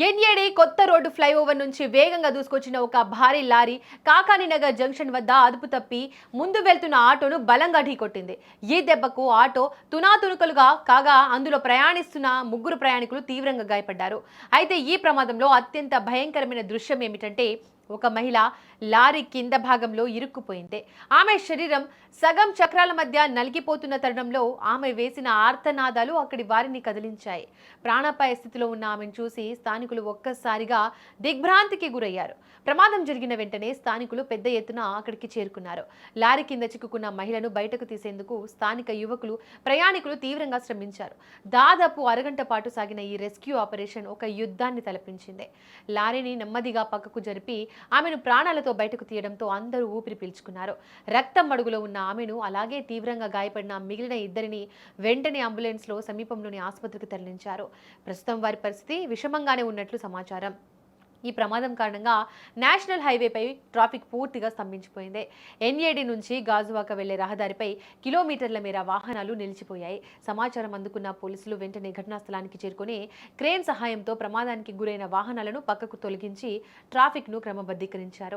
NAD కొత్త road flyover నుంచి వేగంగా దూసుకొచ్చిన ఒక భారీ లారీ కాకానీనగర్ జంక్షన్ వద్ద అదుపు తప్పి ముందు వెళ్తున్న ఆటోను బలంగా ఢీకొట్టింది. ఈ దెబ్బకు ఆటో తునాతునకలుగా కాగా అందులో ప్రయాణిస్తున్న ముగ్గురు ప్రయాణికులు తీవ్రంగా గాయపడ్డారు. అయితే ఈ ప్రమాదంలో అత్యంత భయంకరమైన దృశ్యం ఏమిటంటే ఒక మహిళ లారీ కింద భాగంలో ఇరుక్కుపోయింది. ఆమె శరీరం సగం చక్రాల మధ్య నలిగిపోతున్న తరుణంలో ఆమె వేసిన ఆర్తనాదాలు అక్కడి వారిని కదిలించాయి. ప్రాణాపాయ స్థితిలో ఉన్న ఆమెను చూసి స్థానికులు ఒక్కసారిగా దిగ్భ్రాంతికి గురయ్యారు. ప్రమాదం జరిగిన వెంటనే స్థానికులు పెద్ద ఎత్తున అక్కడికి చేరుకున్నారు. లారీ కింద చిక్కుకున్న మహిళను బయటకు తీసేందుకు స్థానిక యువకులు ప్రయాణికులు తీవ్రంగా శ్రమించారు. దాదాపు అరగంట పాటు సాగిన ఈ రెస్క్యూ ఆపరేషన్ ఒక యుద్ధాన్ని తలపించింది. లారీని నెమ్మదిగా పక్కకు జరిపి ఆమెను ప్రాణాలతో బయటకు తీయడంతో అందరూ ఊపిరి పీల్చుకున్నారు. రక్తం మడుగులో ఉన్న ఆమెను అలాగే తీవ్రంగా గాయపడిన మిగిలిన ఇద్దరిని వెంటనే అంబులెన్స్లో సమీపంలోని ఆసుపత్రికి తరలించారు. ప్రస్తుతం వారి పరిస్థితి విషమంగానే ఉన్నట్లు సమాచారం. ఈ ప్రమాదం కారణంగా నేషనల్ హైవేపై ట్రాఫిక్ పూర్తిగా స్తంభించిపోయింది. ఎన్ఏడి నుంచి గాజువాక వెళ్లే రహదారిపై కిలోమీటర్ల మేర వాహనాలు నిలిచిపోయాయి. సమాచారం అందుకున్న పోలీసులు వెంటనే ఘటనా స్థలానికి చేరుకుని క్రేన్ సహాయంతో ప్రమాదానికి గురైన వాహనాలను పక్కకు తొలగించి ట్రాఫిక్ను క్రమబద్ధీకరించారు.